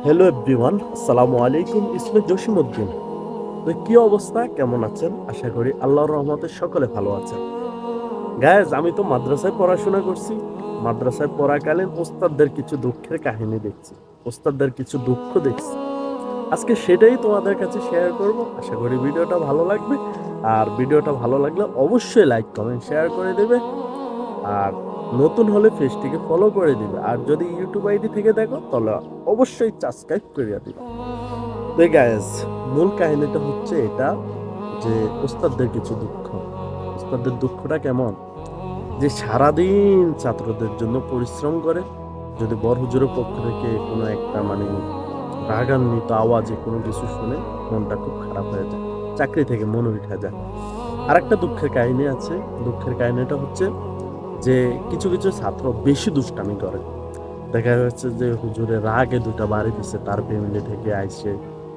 Hello everyone, আসসালামু আলাইকুম। ইসমে জসিমউদ্দিন। তো কি অবস্থা, কেমন আছেন? আশা করি আল্লাহর রহমতে সকলে ভালো আছেন। গায়েজ, আমি তো মাদ্রাসায় পড়াশোনা করছি। মাদ্রাসায় পড়াকালীন ওস্তাদদের কিছু দুঃখের কাহিনী দেখছি, ওস্তাদদের কিছু দুঃখ দেখছি। আজকে সেটাই তোমাদের কাছে শেয়ার করব। আশা করি ভিডিওটা ভালো লাগবে। আর ভিডিওটা ভালো লাগলে অবশ্যই লাইক কমেন্ট শেয়ার করে দেবে। আর নতুন হলে পেজটিকে ফলো করে দিবে। আর যদি ইউটিউব আইডি থেকে দেখো তাহলে অবশ্যই সাবস্ক্রাইব করে দিবে। তো গাইস, মূল কাহিনীটা হচ্ছে এটা, যে ওস্তাদদের কিছু দুঃখ। ওস্তাদদের দুঃখটা কেমন, যে সারাদিন ছাত্রদের জন্য পরিশ্রম করে, যদি বড় হুজুরের পক্ষ থেকে কোনো একটা রাগান্বিত আওয়াজে কোনো কিছু শুনে মনটা খুব খারাপ হয়ে যায়, চাকরি থেকে মন উঠে যায়। আর একটা দুঃখের কাহিনী আছে। দুঃখের কাহিনীটা হচ্ছে যে কিছু কিছু ছাত্র বেশি দুষ্টামি করে। দেখা যাচ্ছে যে হুজুরের রাগে দুটা বাড়ি দিছে, তার ফ্যামিলি থেকে আইসে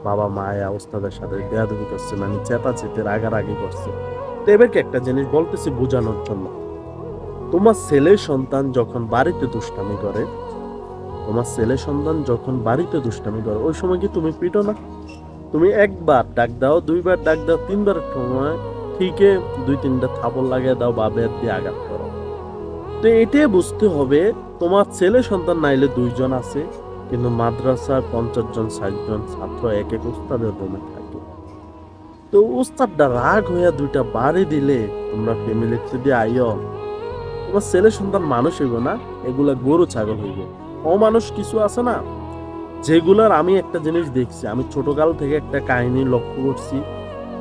বাবা মায়া ওস্তাদের সাথে বেয়াদবি করছে, চেতাচেতে রাগারাগি করছে। তো এবারকে একটা জিনিস বলতেছি বোঝানোর জন্য, তোমার ছেলে সন্তান যখন বাড়িতে দুষ্টামি করে, তোমার ছেলে সন্তান যখন বাড়িতে দুষ্টামি করে, ওই সময় কি তুমি পিটো না? তুমি একবার ডাক দাও, দুইবার ডাক দাও, তিনবার সময় ঠিকই দুই তিনটা থাপড় লাগিয়ে দাও বা বেত দিয়ে আঘাত করো। তো এটাই বুঝতে হবে, তোমার ছেলে সন্তান নাইলে দুইজন আছে, কিন্তু মাদ্রাসায় 50 জন 60 জন ছাত্র এক এক উস্তাদের রুমে থাকে। তো উস্তাদটা রাগ হইয়া দুইটা বাড়ি দিলে তোমরা ফ্যামিলিতে দিয়ে আইও, তোমার ছেলে সন্তান মানুষ হইব না, এগুলা গরু ছাগল হইব। অমানুষ কিছু আছে না, যেগুলার আমি একটা জিনিস দেখছি, আমি ছোটকাল থেকে একটা কাহিনী লক্ষ্য করছি,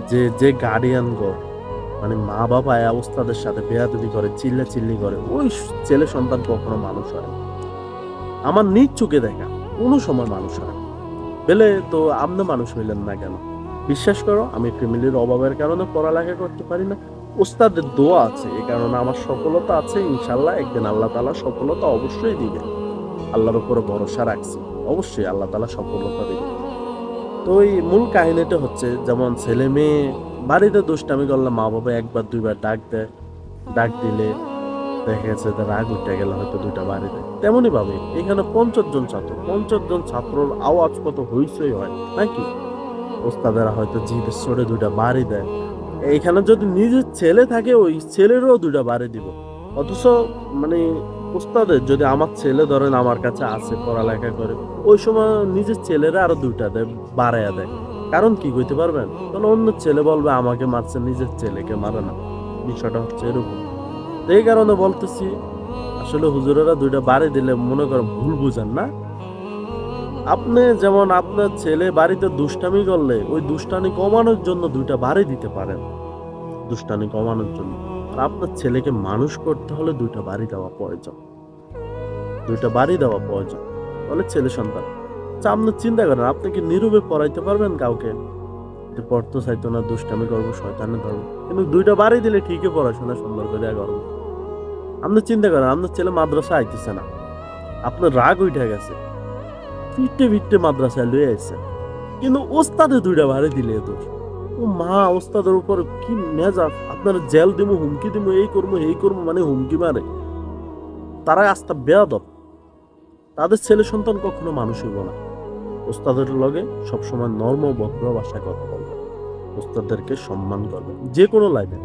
যে যে গার্ডিয়ান গো, মা বাবা ওস্তাদের সাথে বেয়াদবি করে, চিল্লাচিল্লি করে, ওই ছেলে সন্তান কখনো মানুষ হয় না। আমার নিজ চোখে দেখা কোনো সময় মানুষ হয় না। বেলে তো আপনি মানুষ হইলেন না কেন? বিশ্বাস করো, আমি ফ্যামিলির অভাবের কারণে পড়ালেখা করতে পারি না। ওস্তাদের দোয়া আছে, এই কারণে আমার সফলতা আছে। ইনশাল্লাহ একদিন আল্লাহ তাআলা সফলতা অবশ্যই দিবে। আল্লাহর উপরে ভরসা রাখছি, অবশ্যই আল্লাহ তাআলা সফলতা দিবে। তো এই মূল কাহিনীটা হচ্ছে, যেমন ছেলে মেয়ে বাড়িতে দুষ্টামি করলে মা বাবা একবার দুইবার ডাক দেয়, ডাক দিলে দেখা গেছে যে রাগ উঠে গেলে হয়তো দুইটা বাড়ি দেয়। তেমনই ভাবে এখানে 50 জন ছাত্র, 50 জন ছাত্রর আওয়াজ কত হইচই হয় নাকি? ওস্তাদেরা হয়তো জিদের চড়ে দুইটা বাড়ি দেয়। এইখানে যদি নিজের ছেলে থাকে, ওই ছেলেরও দুইটা বাড়ি দিব। অথচ মানে ওস্তাদের যদি আমার ছেলে ধরেন আমার কাছে আছে, পড়ালেখা করে, ওই সময় নিজের ছেলেরা আরো দুইটা দেয়, বাড়াইয়া দেয়। কারণ কি কইতে পারবেন? তাহলে অন্য ছেলে বলবে আমাকে মারছে, নিজের ছেলেকে মারে না। বিষয়টা হচ্ছে এরকম। তো এই কারণে বলতেছি, আসলে হুজুরেরা দুইটা বাড়ি দিলে মনে করেন ভুল বুঝেন না। আপনি যেমন আপনার ছেলে বাড়িতে দুষ্টামি করলে ওই দুষ্টামি কমানোর জন্য দুইটা বাড়ি দিতে পারেন, দুষ্টামি কমানোর জন্য। আর আপনার ছেলেকে মানুষ করতে হলে দুইটা বাড়ি দেওয়া প্রয়োজন, দুইটা বাড়ি দেওয়া প্রয়োজন। তাহলে ছেলে সন্তান, আচ্ছা আপনি চিন্তা করেন, আপনি কি নীরবে পড়াইতে পারবেন কাউকে যে পড়তে চাইতো না, দুষ্টামি করবো, শয়তানের ধর্ম, কিন্তু দুইটা বাড়ি দিলে ঠিকই পড়াশোনা সুন্দর করে করবো? আপনি চিন্তা করেন, আপনার ছেলে মাদ্রাসা আইতেছে না, আপনার রাগ উঠে গেছে, ফিরতে ফিরতে মাদ্রাসায় লয়ে আসছে, কিন্তু ওস্তাদে দুইটা বাড়ি দিলে দোষ। ও মা, ওস্তাদের উপর কি মেজাজ! আপনার জেল দিমু, হুমকি দিমু, এই করবো এই করবো, হুমকি মারে। তারা আস্থা বেয়াদব, তাদের ছেলে সন্তান কখনো মানুষ হইব না। ওস্তাদের লগে সবসময় নর্ম ভদ্র ভাষায় কথা বলবে, ওস্তাদদেরকে সম্মান করবে যে কোনো লাইনে।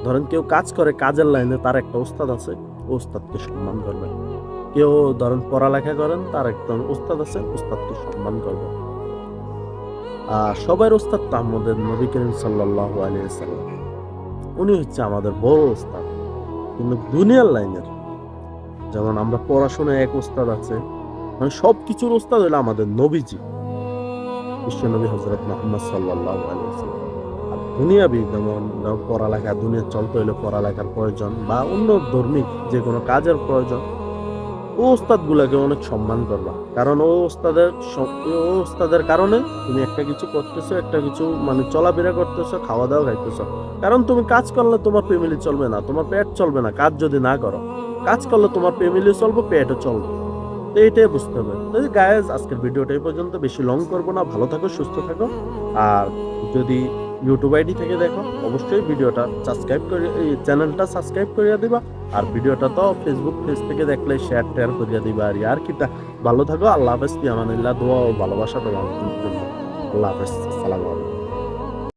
ধরেন কেউ কাজ করে, কাজের লাইনে তার একটা ওস্তাদ আছে, ওস্তাদকে সম্মান করবে। কেউ ধরেন পড়ালেখা করেন, তার একজন ওস্তাদ আছে, ওস্তাদকে সম্মান করবে। সবার ওস্তাদ তো আমাদের নবী করিম সাল্লাল্লাহু আলাইহি ওয়াসাল্লাম, উনি হচ্ছে আমাদের বড় ওস্তাদ। কিন্তু দুনিয়ার লাইনের, যেমন আমরা পড়াশোনায় এক ওস্তাদ আছে, সবকিছুর ওস্তাদ হলো আমাদের নবীজি, বিশ্বনবী হযরত মুহাম্মদ সাল্লাল্লাহু আলাইহি ওয়াসাল্লাম। আর দুনিয়াবি যেমন পড়ালেখা, দুনিয়া চলতে হলে পড়ালেখার প্রয়োজন, বা অন্য ধর্মিক যে কোনো কাজের প্রয়োজন, ও ওস্তাদ গুলাকে অনেক সম্মান করবা। কারণ ও ওস্তাদের কারণে তুমি একটা কিছু করতেছো, একটা কিছু চলাফেরা করতেছো, খাওয়া দাওয়া খাইতেছো। কারণ তুমি কাজ করলে তোমার ফ্যামিলি চলবে না, তোমার পেট চলবে না। কাজ যদি না করো, কাজ করলে তোমার ফ্যামিলি চলবে, পেটও চলবে। তো এইটাই বুঝতে হবে। তো গাইজ, আজকের ভিডিওটা এই পর্যন্ত, বেশি লং করবো না। ভালো থাকো, সুস্থ থাকো। আর যদি ইউটিউব আইডি থেকে দেখো, অবশ্যই ভিডিওটা সাবস্ক্রাইব করে, এই চ্যানেলটা সাবস্ক্রাইব করিয়ে দিবা। আর ভিডিওটা তো ফেসবুক পেজ থেকে দেখলে শেয়ার টেয়ার করিয়া দিবা আর কিটা। ভালো থাকো, আল্লাহ হাফেজ, ফি আমানিল্লাহ, দোয়া ও ভালোবাসা তোমার জন্য। আল্লাহ হাফেজ, আসসালামু আলাইকুম।